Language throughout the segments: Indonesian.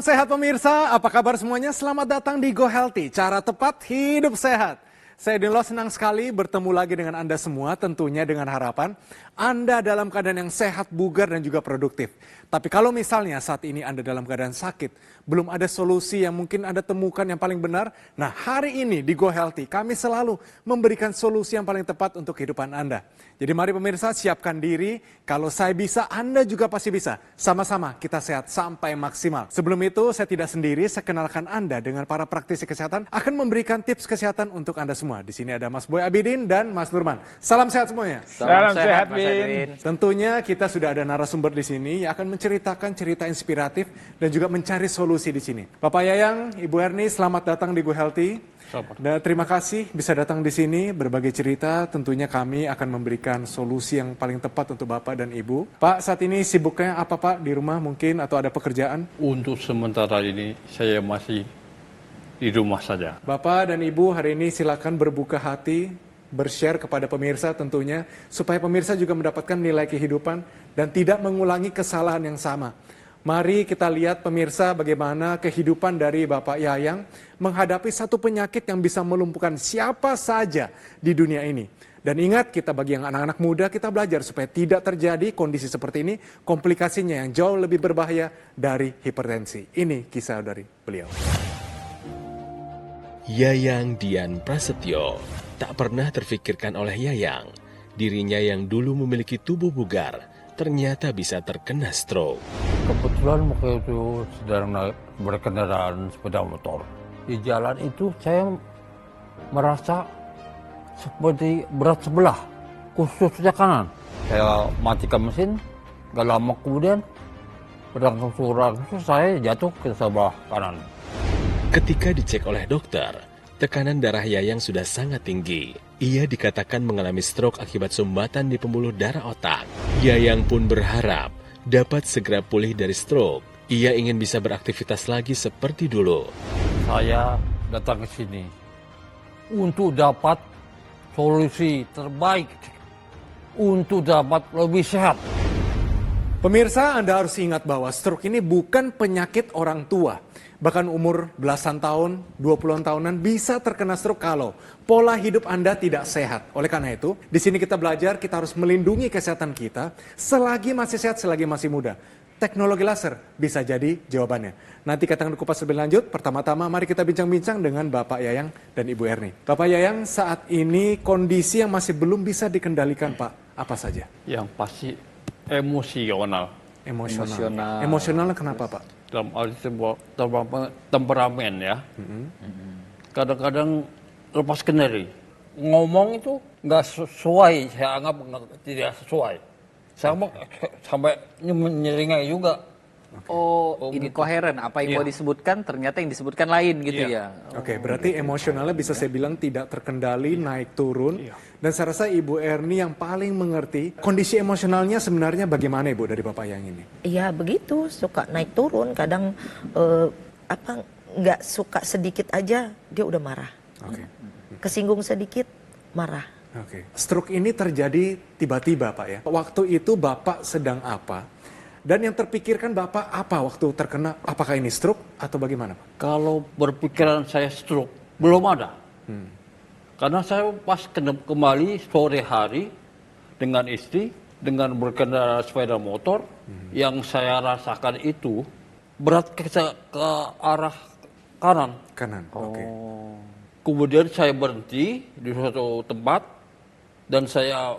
sehat pemirsa, apa kabar semuanya? Selamat datang di Go Healthy, cara tepat hidup sehat. Saya Dinlo senang sekali bertemu lagi dengan Anda semua, tentunya dengan harapan Anda dalam keadaan yang sehat, bugar dan juga produktif. Tapi kalau misalnya saat ini Anda dalam keadaan sakit, belum ada solusi yang mungkin Anda temukan yang paling benar, nah hari ini di Go Healthy kami selalu memberikan solusi yang paling tepat untuk kehidupan Anda. Jadi mari pemirsa siapkan diri, kalau saya bisa Anda juga pasti bisa. Sama-sama kita sehat sampai maksimal. Sebelum itu saya tidak sendiri, saya kenalkan Anda dengan para praktisi kesehatan akan memberikan tips kesehatan untuk Anda semua. Di sini ada Mas Boy Abidin dan Mas Nurman. Salam sehat semuanya. Salam sehat, Bin. Tentunya kita sudah ada narasumber di sini yang akan menceritakan cerita inspiratif dan juga mencari solusi di sini. Bapak Yayang, Ibu Erni, selamat datang di Go Healthy. Dan terima kasih bisa datang di sini berbagi cerita. Tentunya kami akan memberikan solusi yang paling tepat untuk Bapak dan Ibu. Pak, saat ini sibuknya apa Pak di rumah mungkin atau ada pekerjaan? Untuk sementara ini saya masih di rumah saja. Bapak dan Ibu hari ini silakan berbuka hati, bershare kepada pemirsa tentunya, supaya pemirsa juga mendapatkan nilai kehidupan dan tidak mengulangi kesalahan yang sama. Mari kita lihat pemirsa bagaimana kehidupan dari Bapak Yayang menghadapi satu penyakit yang bisa melumpuhkan siapa saja di dunia ini. Dan ingat kita bagi yang anak-anak muda kita belajar supaya tidak terjadi kondisi seperti ini, komplikasinya yang jauh lebih berbahaya dari hipertensi. Ini kisah dari beliau. Yayang Dian Prasetyo. Tak pernah terfikirkan oleh Yayang, dirinya yang dulu memiliki tubuh bugar, ternyata bisa terkena stroke. Kebetulan waktu itu sedang berkendaraan sepeda motor. Di jalan itu saya merasa seperti berat sebelah, khususnya kanan. Saya matikan mesin, gak lama kemudian berangsur-angsur saya jatuh ke sebelah kanan. Ketika dicek oleh dokter, tekanan darah Yayang sudah sangat tinggi. Ia dikatakan mengalami stroke akibat sumbatan di pembuluh darah otak. Yayang pun berharap dapat segera pulih dari stroke. Ia ingin bisa beraktivitas lagi seperti dulu. Saya datang ke sini untuk dapat solusi terbaik, untuk dapat lebih sehat. Pemirsa, Anda harus ingat bahwa stroke ini bukan penyakit orang tua. Bahkan umur belasan tahun, 20-an tahunan bisa terkena stroke kalau pola hidup Anda tidak sehat. Oleh karena itu, di sini kita belajar kita harus melindungi kesehatan kita selagi masih sehat, selagi masih muda. Teknologi laser bisa jadi jawabannya. Nanti kita akan kupas lebih lanjut. Pertama-tama mari kita bincang-bincang dengan Bapak Yayang dan Ibu Erni. Bapak Yayang, saat ini kondisi yang masih belum bisa dikendalikan Pak, apa saja? Yang pasti emosional. Emosionalnya kenapa Pak? Dalam arti sebuah temperamen ya. Kadang-kadang lepas kendali. Ngomong itu nggak sesuai, saya anggap tidak sesuai. Saya sampai nyeringai juga. Oh, incoherent. Apa yang mau disebutkan ternyata yang disebutkan lain gitu ya. Oke, berarti emosionalnya bisa saya bilang tidak terkendali, naik turun. Dan saya rasa Ibu Erni yang paling mengerti kondisi emosionalnya sebenarnya bagaimana Ibu dari Bapak yang ini? Iya begitu, suka naik turun, kadang nggak suka sedikit aja dia udah marah. Kesinggung sedikit marah. Stroke ini terjadi tiba-tiba Pak ya. Waktu itu Bapak sedang apa? Dan yang terpikirkan Bapak apa waktu terkena, apakah ini stroke atau bagaimana Pak? Kalau berpikiran saya stroke, belum ada. Karena saya pas kembali sore hari dengan istri, dengan berkendara sepeda motor, yang saya rasakan itu berat ke arah kanan. Kemudian saya berhenti di suatu tempat, dan saya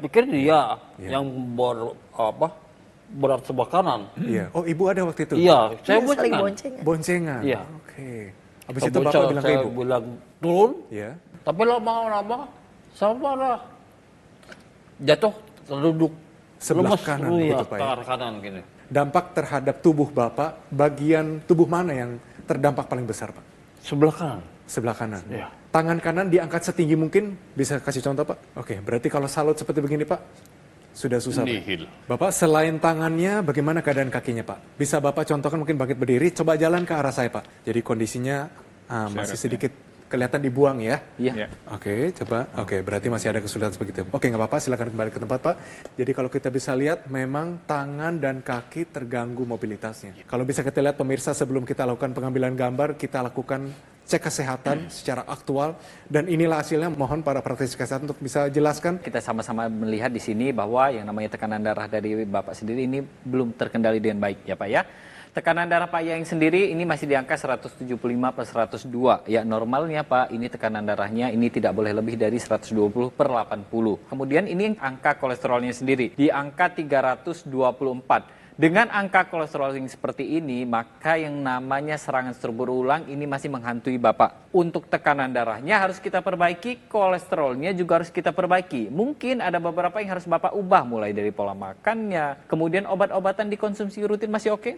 pikir dia yang berat sebelah kanan. Oh Ibu ada waktu itu? Iya, saya boncengan. Iya. Habis itu Bapak bilang ke Ibu? Saya bilang turun, tapi lama-lama saya malah jatuh terduduk. Sebelah kanan begitu Pak ya? Ke arah kanan gini. Dampak terhadap tubuh Bapak, bagian tubuh mana yang terdampak paling besar Pak? Sebelah kanan. Sebelah kanan? Iya. Tangan kanan diangkat setinggi mungkin, bisa kasih contoh Pak? Oke, berarti kalau salut seperti begini Pak, sudah susah Pak. Bapak selain tangannya, bagaimana keadaan kakinya Pak? Bisa Bapak contohkan mungkin bangkit berdiri, coba jalan ke arah saya Pak. Jadi kondisinya masih sedikit kelihatan dibuang ya. Iya. Oke, coba. Oke, berarti masih ada kesulitan seperti itu. Oke, nggak apa-apa, silakan kembali ke tempat, Pak. Jadi kalau kita bisa lihat, memang tangan dan kaki terganggu mobilitasnya. Kalau bisa kita lihat pemirsa, sebelum kita lakukan pengambilan gambar, kita lakukan cek kesehatan secara aktual. Dan inilah hasilnya, mohon para praktisi kesehatan untuk bisa jelaskan. Kita sama-sama melihat di sini bahwa yang namanya tekanan darah dari Bapak sendiri ini belum terkendali dengan baik ya Pak ya. Tekanan darah Pak Yaeng sendiri ini masih di angka 175/102. Ya normalnya Pak, ini tekanan darahnya ini tidak boleh lebih dari 120/80. Kemudian ini angka kolesterolnya sendiri di angka 324. Dengan angka kolesterol yang seperti ini, maka yang namanya serangan stroke berulang ini masih menghantui Bapak. Untuk tekanan darahnya harus kita perbaiki, kolesterolnya juga harus kita perbaiki. Mungkin ada beberapa yang harus Bapak ubah, mulai dari pola makannya, kemudian obat-obatan dikonsumsi rutin masih oke?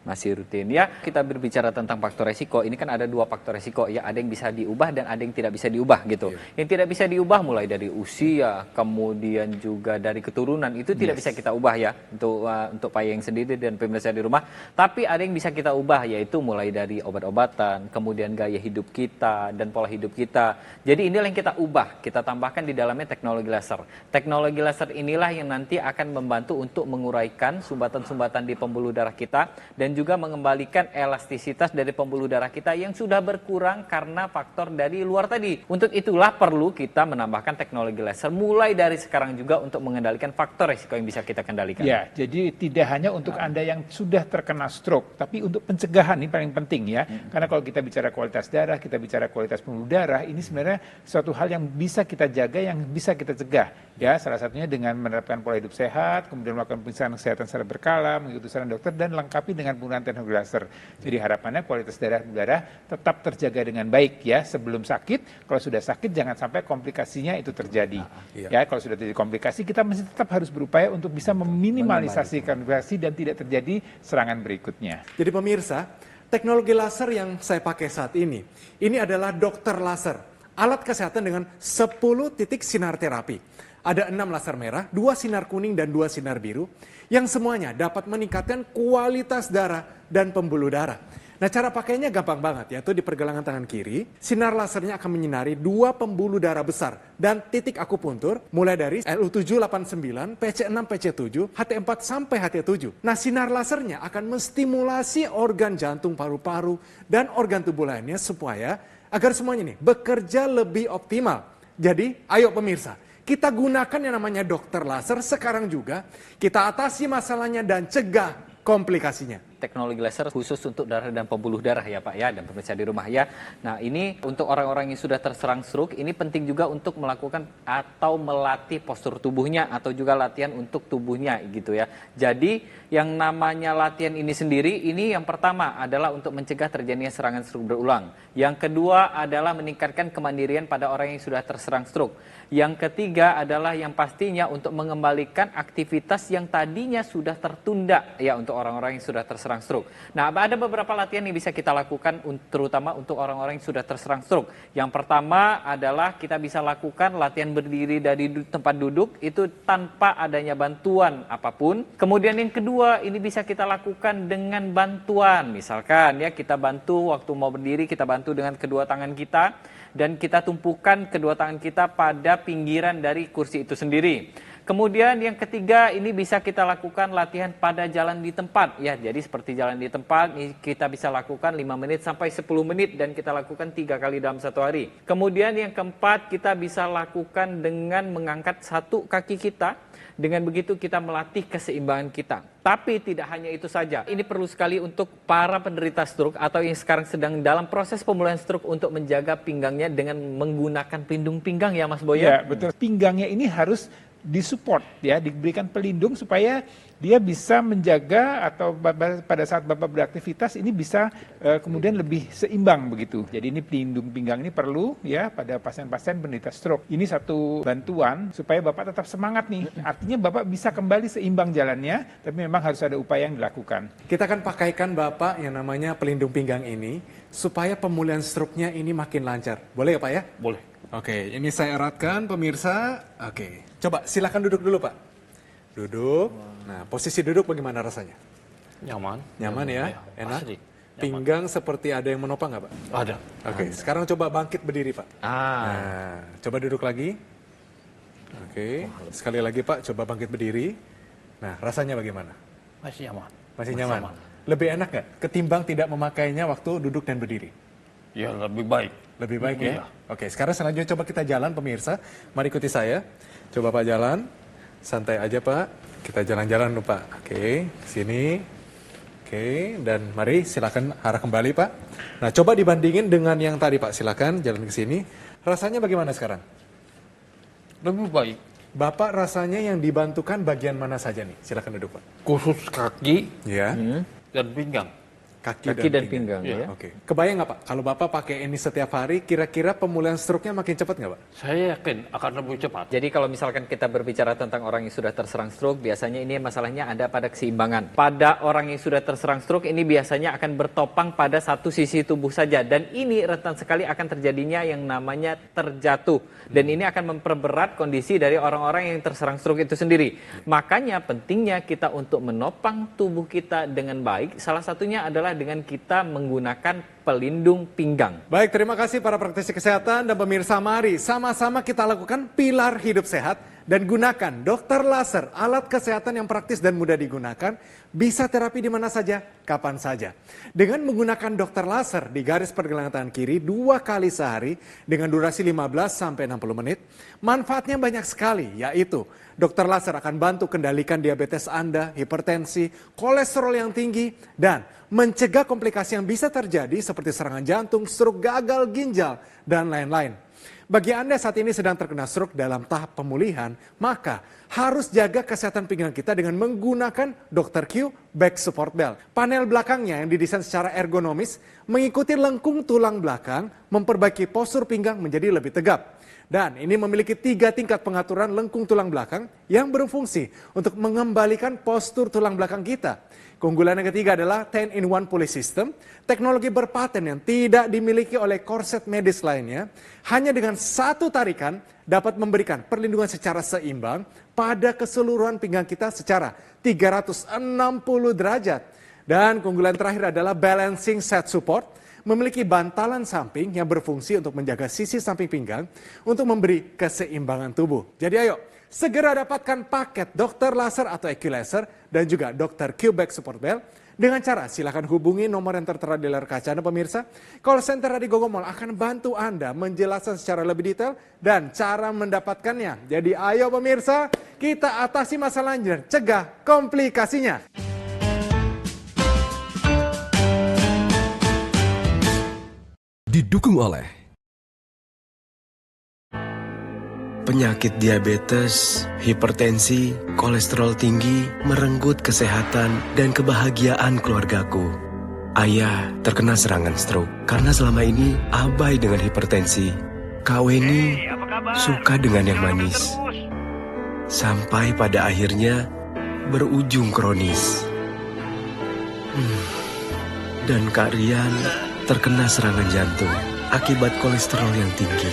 Masih rutin ya. Kita berbicara tentang faktor resiko, ini kan ada 2 faktor resiko ya, ada yang bisa diubah dan ada yang tidak bisa diubah gitu. Yang tidak bisa diubah mulai dari usia, kemudian juga dari keturunan, itu tidak bisa kita ubah ya untuk Pak Yaeng sendiri dan pemirsa di rumah. Tapi ada yang bisa kita ubah, yaitu mulai dari obat-obatan, kemudian gaya hidup kita dan pola hidup kita. Jadi inilah yang kita ubah, kita tambahkan di dalamnya teknologi laser. Teknologi laser inilah yang nanti akan membantu untuk menguraikan sumbatan-sumbatan di pembuluh darah kita dan juga mengembalikan elastisitas dari pembuluh darah kita yang sudah berkurang karena faktor dari luar tadi. Untuk itulah perlu kita menambahkan teknologi laser mulai dari sekarang juga untuk mengendalikan faktor risiko yang bisa kita kendalikan. Ya, jadi tidak hanya untuk Anda yang sudah terkena stroke, tapi untuk pencegahan ini paling penting ya. Karena kalau kita bicara kualitas darah, kita bicara kualitas pembuluh darah, ini sebenarnya suatu hal yang bisa kita jaga, yang bisa kita cegah. Ya, salah satunya dengan menerapkan pola hidup sehat, kemudian melakukan pemeriksaan kesehatan secara berkala, mengikuti saran dokter, dan lengkapi dengan penggunaan teknologi laser. Jadi harapannya kualitas darah tetap terjaga dengan baik ya sebelum sakit. Kalau sudah sakit jangan sampai komplikasinya itu terjadi. Ya, kalau sudah terjadi komplikasi kita masih tetap harus berupaya untuk bisa meminimalisasi komplikasi dan tidak terjadi serangan berikutnya. Jadi pemirsa, teknologi laser yang saya pakai saat ini adalah dokter laser. Alat kesehatan dengan 10 titik sinar terapi. Ada 6 laser merah, 2 sinar kuning, dan 2 sinar biru. Yang semuanya dapat meningkatkan kualitas darah dan pembuluh darah. Nah, cara pakainya gampang banget, yaitu di pergelangan tangan kiri, sinar lasernya akan menyinari 2 pembuluh darah besar dan titik akupuntur, mulai dari LU789, PC6, PC7, HT4 sampai HT7. Nah, sinar lasernya akan menstimulasi organ jantung, paru-paru, dan organ tubuh lainnya supaya agar semuanya nih bekerja lebih optimal. Jadi, ayo pemirsa, kita gunakan yang namanya dokter laser sekarang juga, kita atasi masalahnya dan cegah komplikasinya. Teknologi laser khusus untuk darah dan pembuluh darah ya Pak ya, dan pemirsa di rumah ya. Nah ini untuk orang-orang yang sudah terserang stroke, ini penting juga untuk melakukan atau melatih postur tubuhnya atau juga latihan untuk tubuhnya gitu ya. Jadi yang namanya latihan ini sendiri, ini yang pertama adalah untuk mencegah terjadinya serangan stroke berulang. Yang kedua adalah meningkatkan kemandirian pada orang yang sudah terserang stroke. Yang ketiga adalah yang pastinya untuk mengembalikan aktivitas yang tadinya sudah tertunda ya untuk orang-orang yang sudah terserang stroke. Nah, ada beberapa latihan yang bisa kita lakukan terutama untuk orang-orang yang sudah terserang stroke. Yang pertama adalah kita bisa lakukan latihan berdiri dari tempat duduk itu tanpa adanya bantuan apapun. Kemudian yang kedua, ini bisa kita lakukan dengan bantuan. Misalkan ya kita bantu waktu mau berdiri, kita bantu dengan kedua tangan kita dan kita tumpukan kedua tangan kita pada pinggiran dari kursi itu sendiri. Kemudian yang ketiga, ini bisa kita lakukan latihan pada jalan di tempat. Ya, jadi seperti jalan di tempat, ini kita bisa lakukan 5 menit sampai 10 menit dan kita lakukan 3 kali dalam 1 hari. Kemudian yang keempat, kita bisa lakukan dengan mengangkat 1 kaki kita. Dengan begitu kita melatih keseimbangan kita. Tapi tidak hanya itu saja. Ini perlu sekali untuk para penderita stroke atau yang sekarang sedang dalam proses pemulihan stroke untuk menjaga pinggangnya dengan menggunakan pelindung pinggang ya Mas Boy. Ya, betul. Pinggangnya ini harus disupport ya, diberikan pelindung supaya dia bisa menjaga atau pada saat Bapak beraktivitas ini bisa kemudian lebih seimbang begitu. Jadi ini pelindung pinggang ini perlu ya pada pasien-pasien penderita stroke. Ini satu bantuan supaya Bapak tetap semangat nih. Artinya Bapak bisa kembali seimbang jalannya, tapi memang harus ada upaya yang dilakukan. Kita akan pakaikan Bapak yang namanya pelindung pinggang ini supaya pemulihan stroke-nya ini makin lancar. Boleh ya Pak ya? Boleh. Oke, ini saya eratkan pemirsa. Oke, coba silakan duduk dulu Pak. Duduk. Nah, posisi duduk bagaimana rasanya? Nyaman. Nyaman ya? Enak? Asik. Pinggang seperti ada yang menopang nggak Pak? Ada. Oke, sekarang coba bangkit berdiri Pak. Ah, Nah, coba duduk lagi. Oke, sekali lagi Pak, coba bangkit berdiri. Nah, rasanya bagaimana? Masih aman. Masih nyaman? Lebih enak nggak ketimbang tidak memakainya waktu duduk dan berdiri? Ya lebih baik. Lebih baik ya? Iya. Oke, sekarang selanjutnya coba kita jalan pemirsa. Mari ikuti saya. Coba Pak jalan. Santai aja Pak. Kita jalan-jalan dulu Pak. Oke, sini. Oke, dan mari silakan arah kembali Pak. Nah, coba dibandingin dengan yang tadi Pak. Silakan jalan ke sini. Rasanya bagaimana sekarang? Lebih baik. Bapak rasanya yang dibantukan bagian mana saja nih? Silakan duduk Pak. Khusus kaki Ya. dan pinggang. kaki dan pinggang ya. Oke. Kebayang nggak Pak? Kalau Bapak pakai ini setiap hari, kira-kira pemulihan stroke-nya makin cepat nggak Pak? Saya yakin akan lebih cepat. Jadi kalau misalkan kita berbicara tentang orang yang sudah terserang stroke, biasanya ini masalahnya ada pada keseimbangan. Pada orang yang sudah terserang stroke, ini biasanya akan bertopang pada satu sisi tubuh saja. Dan ini rentan sekali akan terjadinya yang namanya terjatuh. Dan ini akan memperberat kondisi dari orang-orang yang terserang stroke itu sendiri. Makanya pentingnya kita untuk menopang tubuh kita dengan baik, salah satunya adalah dengan kita menggunakan pelindung pinggang. Baik, terima kasih para praktisi kesehatan dan pemirsa. Mari sama-sama kita lakukan pilar hidup sehat dan gunakan dokter laser, alat kesehatan yang praktis dan mudah digunakan, bisa terapi di mana saja, kapan saja. Dengan menggunakan dokter laser di garis pergelangan tangan kiri 2 kali sehari dengan durasi 15 sampai 60 menit, manfaatnya banyak sekali, yaitu dokter laser akan bantu kendalikan diabetes Anda, hipertensi, kolesterol yang tinggi, dan mencegah komplikasi yang bisa terjadi seperti serangan jantung, stroke, gagal ginjal, dan lain-lain. Bagi Anda saat ini sedang terkena stroke dalam tahap pemulihan, maka harus jaga kesehatan pinggang kita dengan menggunakan Dr. Q Back Support Belt. Panel belakangnya yang didesain secara ergonomis mengikuti lengkung tulang belakang, memperbaiki postur pinggang menjadi lebih tegap. Dan ini memiliki 3 tingkat pengaturan lengkung tulang belakang yang berfungsi untuk mengembalikan postur tulang belakang kita. Keunggulan yang ketiga adalah 10-in-1 pulley system, teknologi berpaten yang tidak dimiliki oleh korset medis lainnya. Hanya dengan satu tarikan dapat memberikan perlindungan secara seimbang pada keseluruhan pinggang kita secara 360 derajat. Dan keunggulan terakhir adalah balancing set support, memiliki bantalan samping yang berfungsi untuk menjaga sisi samping pinggang untuk memberi keseimbangan tubuh. Jadi ayo, segera dapatkan paket dokter laser atau equilaser dan juga dokter Q Back Support Belt dengan cara silakan hubungi nomor yang tertera di layar kaca Anda pemirsa. Call center Radio Gogomol akan bantu Anda menjelaskan secara lebih detail dan cara mendapatkannya. Jadi ayo pemirsa, kita atasi masalahnya dan cegah komplikasinya. Didukung oleh penyakit diabetes, hipertensi, kolesterol tinggi, merenggut kesehatan dan kebahagiaan keluargaku. Ayah terkena serangan stroke karena selama ini abai dengan hipertensi. Kak Weni suka dengan yang manis. Sampai pada akhirnya berujung kronis. Dan Kak Rian terkena serangan jantung akibat kolesterol yang tinggi.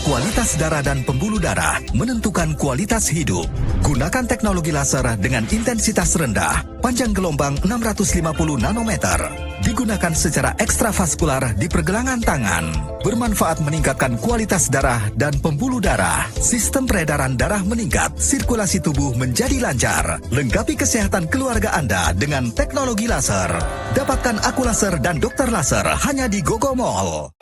Kualitas darah dan pembuluh darah menentukan kualitas hidup. Gunakan teknologi laser dengan intensitas rendah, panjang gelombang 650 nanometer. Digunakan secara ekstravaskular di pergelangan tangan. Bermanfaat meningkatkan kualitas darah dan pembuluh darah. Sistem peredaran darah meningkat, sirkulasi tubuh menjadi lancar. Lengkapi kesehatan keluarga Anda dengan teknologi laser. Dapatkan aku laser dan dokter laser hanya di Gogomol.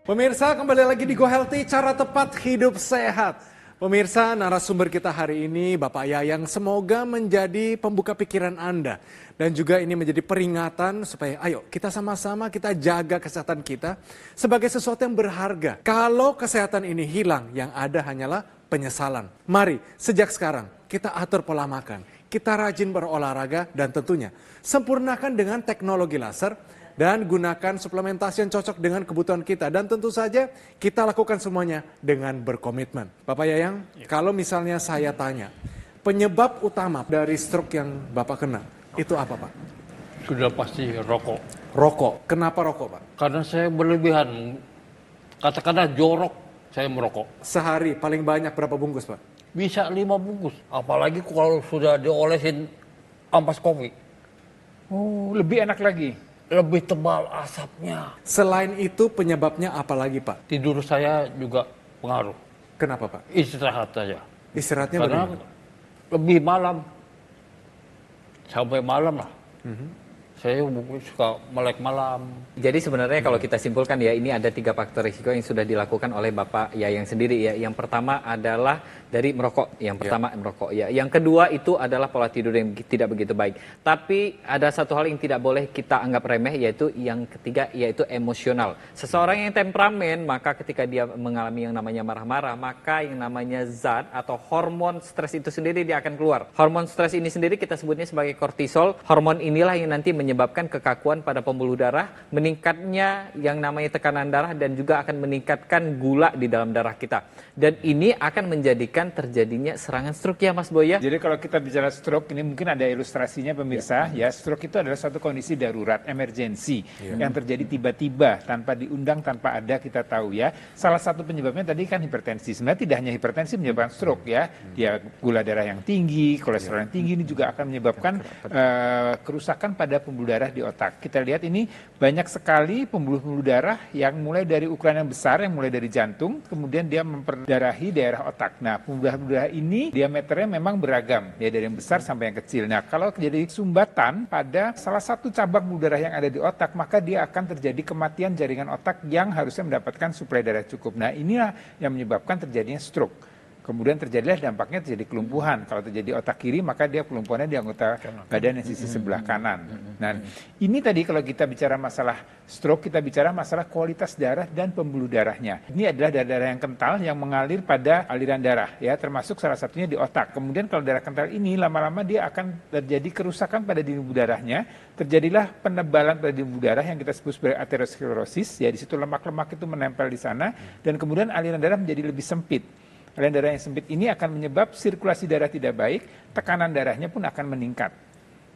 Pemirsa, kembali lagi di Go Healthy, cara tepat hidup sehat. Pemirsa, narasumber kita hari ini Bapak Yayang, semoga menjadi pembuka pikiran Anda. Dan juga ini menjadi peringatan supaya ayo kita sama-sama kita jaga kesehatan kita sebagai sesuatu yang berharga. Kalau kesehatan ini hilang, yang ada hanyalah penyesalan. Mari sejak sekarang kita atur pola makan, kita rajin berolahraga dan tentunya sempurnakan dengan teknologi laser. Dan gunakan suplementasi yang cocok dengan kebutuhan kita. Dan tentu saja kita lakukan semuanya dengan berkomitmen. Bapak Yayang, kalau misalnya saya tanya, penyebab utama dari stroke yang Bapak kena, itu apa Pak? Sudah pasti rokok. Rokok. Kenapa rokok Pak? Karena saya berlebihan, katakanlah jorok. saya merokok. Sehari paling banyak berapa bungkus, Pak? Bisa 5 bungkus. Apalagi kalau sudah diolesin ampas kopi. Oh, lebih enak lagi. Lebih tebal asapnya. Selain itu penyebabnya apa lagi, Pak? Tidur saya juga pengaruh. Kenapa, Pak? Istirahat saja. Istirahatnya Karena bagaimana? lebih malam. Sampai malam lah. Saya suka melek malam. Jadi sebenarnya kalau kita simpulkan ya, ini ada 3 faktor risiko yang sudah dilakukan oleh Bapak Yayang sendiri ya. Yang pertama adalah dari merokok. Yang pertama merokok ya. Yang kedua itu adalah pola tidur yang tidak begitu baik. Tapi ada satu hal yang tidak boleh kita anggap remeh, yaitu yang ketiga, yaitu emosional. Seseorang yang temperamen, maka ketika dia mengalami yang namanya marah-marah, maka yang namanya zat atau hormon stres itu sendiri dia akan keluar. Hormon stres ini sendiri kita sebutnya sebagai kortisol. Hormon inilah yang nanti menyebabkan kekakuan pada pembuluh darah, meningkatnya yang namanya tekanan darah, dan juga akan meningkatkan gula di dalam darah kita. Dan ini akan menjadikan terjadinya serangan stroke ya Mas Boy ya. Jadi kalau kita bicara stroke, ini mungkin ada ilustrasinya pemirsa ya. Stroke itu adalah suatu kondisi darurat, emergensi yang terjadi tiba-tiba tanpa diundang, tanpa ada kita tahu ya. Salah satu penyebabnya tadi kan hipertensi. Sebenarnya tidak hanya hipertensi menyebabkan stroke ya. Dia gula darah yang tinggi, kolesterol yang tinggi, ini juga akan menyebabkan kerusakan pada pembuluh darah di otak. Kita lihat ini banyak sekali pembuluh-pembuluh darah yang mulai dari ukuran yang besar, yang mulai dari jantung, kemudian dia memperdarahi daerah otak. Nah, pembuluh darah ini diameternya memang beragam, ya dari yang besar sampai yang kecil. Nah, kalau terjadi sumbatan pada salah satu cabang pembuluh darah yang ada di otak, maka dia akan terjadi kematian jaringan otak yang harusnya mendapatkan suplai darah cukup. Nah, inilah yang menyebabkan terjadinya stroke. Kemudian terjadilah dampaknya terjadi kelumpuhan. Kalau terjadi otak kiri, maka dia kelumpuhannya di anggota badan yang sisi sebelah kanan. Nah, ini tadi kalau kita bicara masalah stroke, kita bicara masalah kualitas darah dan pembuluh darahnya. Ini adalah darah-darah yang kental yang mengalir pada aliran darah, ya, termasuk salah satunya di otak. Kemudian kalau darah kental ini lama-lama dia akan terjadi kerusakan pada dinding pembuluh darahnya, terjadilah penebalan pada dinding pembuluh darah yang kita sebut sebagai aterosklerosis, ya di situ lemak-lemak itu menempel di sana, dan kemudian aliran darah menjadi lebih sempit. Aliran darah yang sempit ini akan menyebab sirkulasi darah tidak baik, tekanan darahnya pun akan meningkat.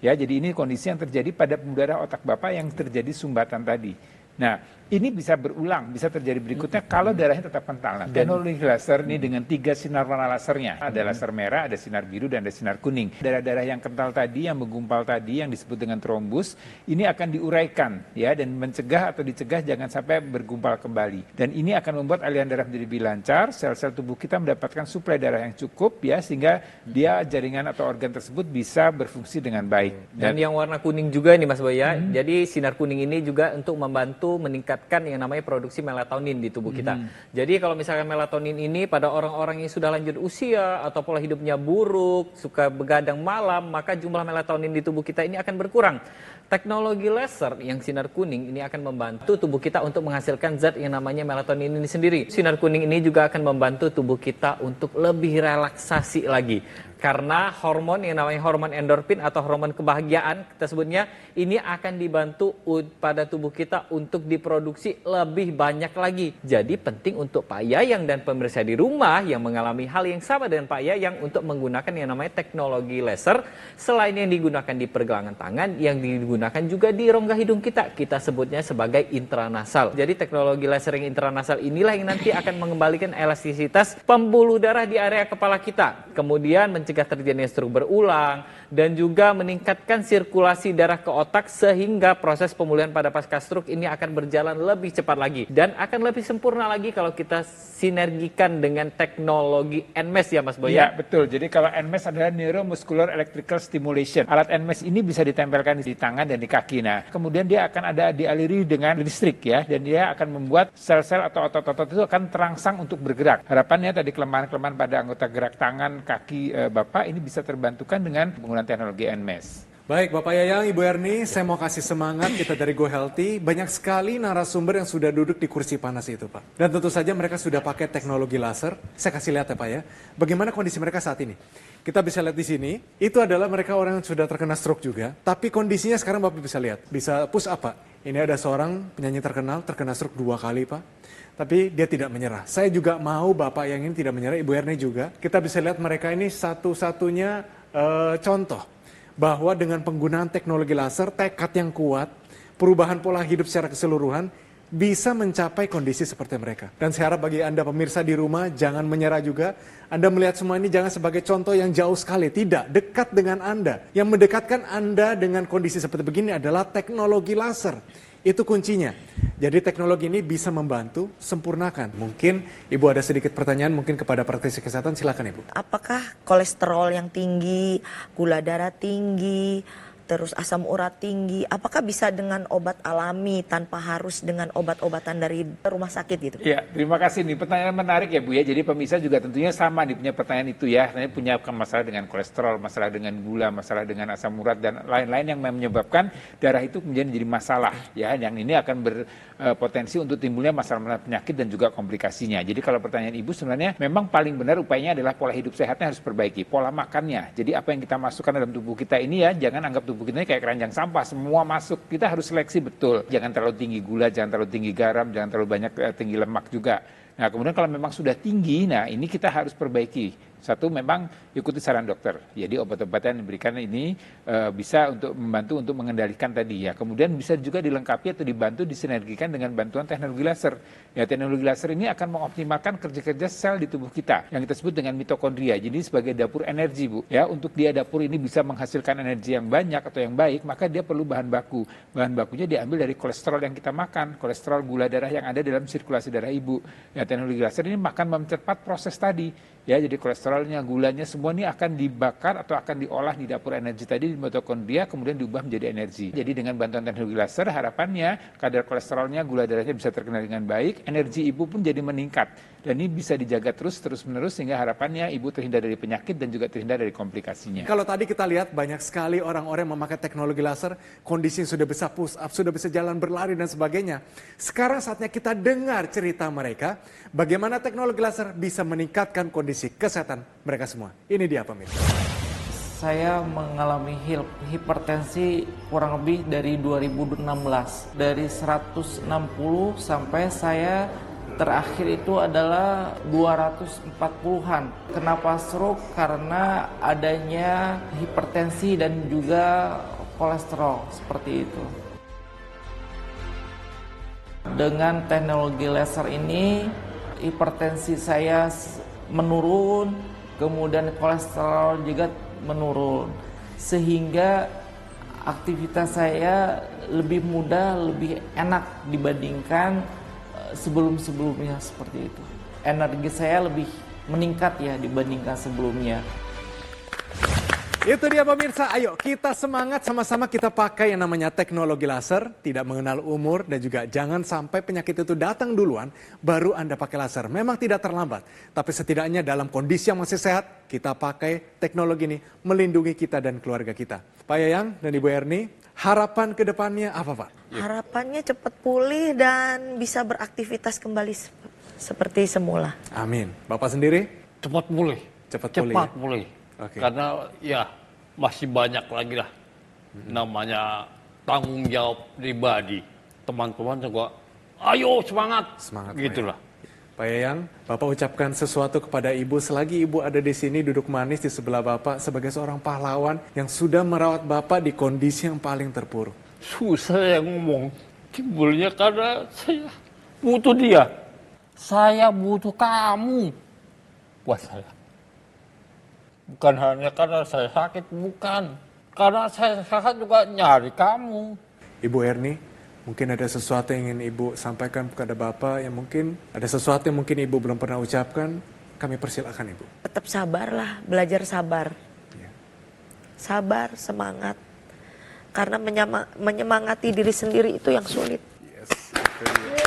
Ya, jadi ini kondisi yang terjadi pada pembuluh darah otak Bapak yang terjadi sumbatan tadi. Nah, ini bisa berulang, bisa terjadi berikutnya kalau darahnya tetap kental. Nah, teknologi laser ini dengan 3 sinar warna lasernya. Ada laser merah, ada sinar biru, dan ada sinar kuning. Darah-darah yang kental tadi, yang menggumpal tadi, yang disebut dengan trombus, ini akan diuraikan, ya, dan mencegah atau dicegah jangan sampai bergumpal kembali. Dan ini akan membuat aliran darah menjadi lebih lancar, sel-sel tubuh kita mendapatkan suplai darah yang cukup, ya, sehingga dia jaringan atau organ tersebut bisa berfungsi dengan baik. Dan yang warna kuning juga nih Mas Boy ya. Jadi sinar kuning ini juga untuk membantu meningkatkan yang namanya produksi melatonin di tubuh kita. Jadi kalau misalkan melatonin ini pada orang-orang yang sudah lanjut usia atau pola hidupnya buruk, suka begadang malam, maka jumlah melatonin di tubuh kita ini akan berkurang. Teknologi laser yang sinar kuning ini akan membantu tubuh kita untuk menghasilkan zat yang namanya melatonin ini sendiri. Sinar kuning ini juga akan membantu tubuh kita untuk lebih relaksasi lagi. Karena hormon yang namanya hormon endorfin atau hormon kebahagiaan kita sebutnya, ini akan dibantu pada tubuh kita untuk diproduksi lebih banyak lagi. Jadi penting untuk Pak Yayang dan pemirsa di rumah yang mengalami hal yang sama dengan Pak Yayang untuk menggunakan yang namanya teknologi laser. Selain yang digunakan di pergelangan tangan, yang digunakan juga di rongga hidung kita. Kita sebutnya sebagai intranasal. Jadi teknologi laser yang intranasal inilah yang nanti akan mengembalikan elastisitas pembuluh darah di area kepala kita. Kemudian mencegah terjadinya stroke berulang, dan juga meningkatkan sirkulasi darah ke otak sehingga proses pemulihan pada pasca stroke ini akan berjalan lebih cepat lagi dan akan lebih sempurna lagi kalau kita sinergikan dengan teknologi NMES ya Mas Boy. Iya, betul. Jadi kalau NMES adalah Neuromuscular Electrical Stimulation. Alat NMES ini bisa ditempelkan di tangan dan di kaki. Nah, kemudian dia akan ada dialiri dengan listrik ya, dan dia akan membuat sel-sel atau otot-otot itu akan terangsang untuk bergerak. Harapannya tadi kelemahan-kelemahan pada anggota gerak tangan, kaki Bapak ini bisa terbantukan dengan penggunaan teknologi NMES. Baik, Bapak Yayang, Ibu Erni, saya mau kasih semangat kita dari Go Healthy. Banyak sekali narasumber yang sudah duduk di kursi panas itu, Pak. Dan tentu saja mereka sudah pakai teknologi laser. Saya kasih lihat ya, Pak ya. Bagaimana kondisi mereka saat ini? Kita bisa lihat di sini, itu adalah mereka orang yang sudah terkena stroke juga. Tapi kondisinya sekarang Bapak bisa lihat. Bisa push up, Pak. Ini ada seorang penyanyi terkenal, terkena stroke 2 kali, Pak. Tapi dia tidak menyerah. Saya juga mau Bapak yang ini tidak menyerah, Ibu Erni juga. Kita bisa lihat mereka ini satu-satunya contoh bahwa dengan penggunaan teknologi laser, tekad yang kuat, perubahan pola hidup secara keseluruhan, bisa mencapai kondisi seperti mereka. Dan saya harap bagi Anda pemirsa di rumah, jangan menyerah juga. Anda melihat semua ini jangan sebagai contoh yang jauh sekali. Tidak, dekat dengan Anda. Yang mendekatkan Anda dengan kondisi seperti begini adalah teknologi laser. Itu kuncinya. Jadi teknologi ini bisa membantu sempurnakan. Mungkin Ibu ada sedikit pertanyaan mungkin kepada praktisi kesehatan, silakan Ibu. Apakah kolesterol yang tinggi, gula darah tinggi, terus asam urat tinggi, apakah bisa dengan obat alami tanpa harus dengan obat-obatan dari rumah sakit gitu? Ya, terima kasih nih. Pertanyaan menarik ya Bu ya. Jadi pemirsa juga tentunya sama nih punya pertanyaan itu ya. Saya punya masalah dengan kolesterol, masalah dengan gula, masalah dengan asam urat dan lain-lain yang menyebabkan darah itu kemudian jadi masalah ya. Yang ini akan berpotensi untuk timbulnya masalah penyakit dan juga komplikasinya. Jadi kalau pertanyaan Ibu sebenarnya memang paling benar upayanya adalah pola hidup sehatnya harus perbaiki, pola makannya. Jadi apa yang kita masukkan dalam tubuh kita ini ya, jangan anggap tubuh kita kayak keranjang sampah, semua masuk. Kita harus seleksi betul. Jangan terlalu tinggi gula, jangan terlalu tinggi garam, jangan terlalu banyak tinggi lemak juga. Nah, kemudian kalau memang sudah tinggi, nah ini kita harus perbaiki. Satu, memang ikuti saran dokter. Jadi obat-obatan yang diberikan ini bisa untuk membantu untuk mengendalikan tadi ya. Kemudian bisa juga dilengkapi atau dibantu disinergikan dengan bantuan teknologi laser. Ya, teknologi laser ini akan mengoptimalkan kerja-kerja sel di tubuh kita yang kita sebut dengan mitokondria. Jadi sebagai dapur energi, Bu. Ya, untuk dia dapur ini bisa menghasilkan energi yang banyak atau yang baik, maka dia perlu bahan baku. Bahan bakunya diambil dari kolesterol yang kita makan, kolesterol gula darah yang ada dalam sirkulasi darah Ibu. Ya, teknologi laser ini akan mempercepat proses tadi. Ya, jadi kolesterolnya, gulanya, semua ini akan dibakar atau akan diolah di dapur energi tadi di mitokondria, kemudian diubah menjadi energi. Jadi dengan bantuan teknologi laser, harapannya kadar kolesterolnya, gula darahnya bisa terkendali dengan baik, energi Ibu pun jadi meningkat. Dan ini bisa dijaga terus-menerus sehingga harapannya Ibu terhindar dari penyakit dan juga terhindar dari komplikasinya. Kalau tadi kita lihat banyak sekali orang-orang yang memakai teknologi laser, kondisi yang sudah bisa push up, sudah bisa jalan berlari dan sebagainya. Sekarang saatnya kita dengar cerita mereka, bagaimana teknologi laser bisa meningkatkan kondisi kesehatan mereka semua. Ini dia pemirsa. Saya mengalami hipertensi kurang lebih dari 2016. Dari 160 sampai saya terakhir itu adalah 240-an. Kenapa stroke? Karena adanya hipertensi dan juga kolesterol seperti itu. Dengan teknologi laser ini, hipertensi saya menurun, kemudian kolesterol juga menurun. Sehingga aktivitas saya lebih mudah, lebih enak dibandingkan sebelum-sebelumnya seperti itu. Energi saya lebih meningkat ya dibandingkan sebelumnya. Itu dia pemirsa, ayo kita semangat sama-sama kita pakai yang namanya teknologi laser, tidak mengenal umur dan juga jangan sampai penyakit itu datang duluan baru Anda pakai laser. Memang tidak terlambat, tapi setidaknya dalam kondisi yang masih sehat, kita pakai teknologi ini melindungi kita dan keluarga kita. Pak Yayang dan Ibu Erni, harapan ke depannya apa Pak? Harapannya cepat pulih dan bisa beraktivitas kembali seperti semula. Amin. Bapak sendiri? Cepat pulih. Cepat pulih. Oke. Karena ya masih banyak lagi lah namanya tanggung jawab pribadi. Teman-teman juga ayo semangat. Semangat. Gitulah. Pak Yayang, Bapak ucapkan sesuatu kepada Ibu selagi Ibu ada di sini duduk manis di sebelah Bapak sebagai seorang pahlawan yang sudah merawat Bapak di kondisi yang paling terpuruk. Susah yang ngomong. Timbulnya karena saya butuh dia. Saya butuh kamu buat saya. Bukan hanya karena saya sakit, bukan. Karena saya sakit juga nyari kamu. Ibu Erni, mungkin ada sesuatu yang ingin Ibu sampaikan kepada Bapak, yang mungkin ada sesuatu yang mungkin Ibu belum pernah ucapkan, kami persilakan Ibu. Tetap sabarlah, belajar sabar. Ya. Sabar, semangat. Karena menyemangati diri sendiri itu yang sulit. Yes, itu dia.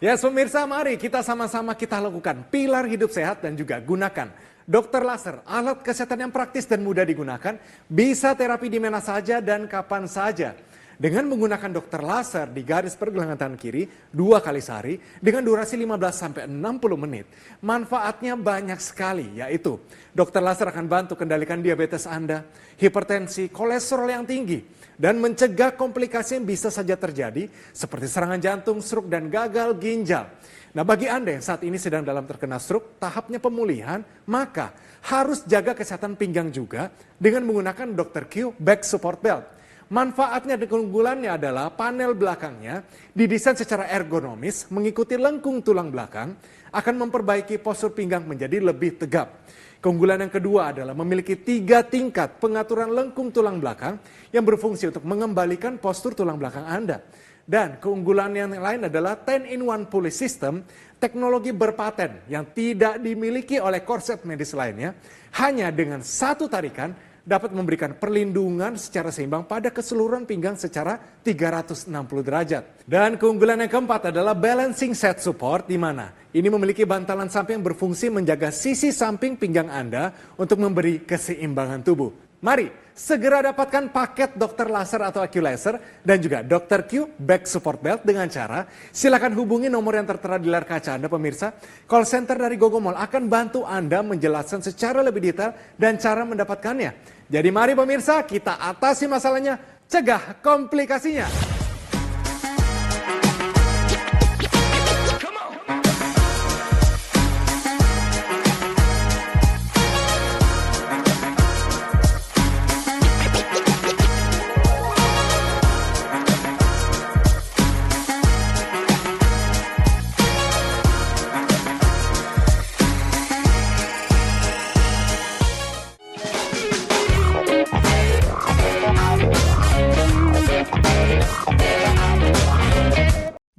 Yes, pemirsa, mari kita sama-sama kita lakukan pilar hidup sehat dan juga gunakan dokter laser, alat kesehatan yang praktis dan mudah digunakan, bisa terapi di mana saja dan kapan saja. Dengan menggunakan dokter laser di garis pergelangan tangan kiri 2 kali sehari dengan durasi 15-60 menit. Manfaatnya banyak sekali, yaitu dokter laser akan bantu kendalikan diabetes Anda, hipertensi, kolesterol yang tinggi, dan mencegah komplikasi yang bisa saja terjadi seperti serangan jantung, stroke, dan gagal ginjal. Nah, bagi Anda yang saat ini sedang dalam terkena stroke, tahapnya pemulihan, maka harus jaga kesehatan pinggang juga dengan menggunakan Dr. Q Back Support Belt. Manfaatnya dan keunggulannya adalah panel belakangnya didesain secara ergonomis mengikuti lengkung tulang belakang, akan memperbaiki postur pinggang menjadi lebih tegap. Keunggulan yang kedua adalah memiliki 3 tingkat pengaturan lengkung tulang belakang yang berfungsi untuk mengembalikan postur tulang belakang Anda. Dan keunggulan yang lain adalah 10-in-1 pulley system, teknologi berpaten yang tidak dimiliki oleh korset medis lainnya, hanya dengan satu tarikan dapat memberikan perlindungan secara seimbang pada keseluruhan pinggang secara 360 derajat. Dan keunggulan yang keempat adalah balancing set support, di mana ini memiliki bantalan samping yang berfungsi menjaga sisi samping pinggang Anda untuk memberi keseimbangan tubuh. Mari segera dapatkan paket dokter laser atau Accu-Laser dan juga Dr. Q Back Support Belt dengan cara silakan hubungi nomor yang tertera di layar kaca Anda pemirsa. Call center dari Gogomall akan bantu Anda menjelaskan secara lebih detail dan cara mendapatkannya. Jadi mari pemirsa, kita atasi masalahnya, cegah komplikasinya.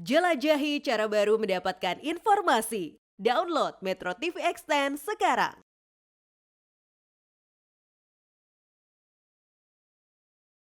Jelajahi cara baru mendapatkan informasi. Download Metro TV Extend sekarang.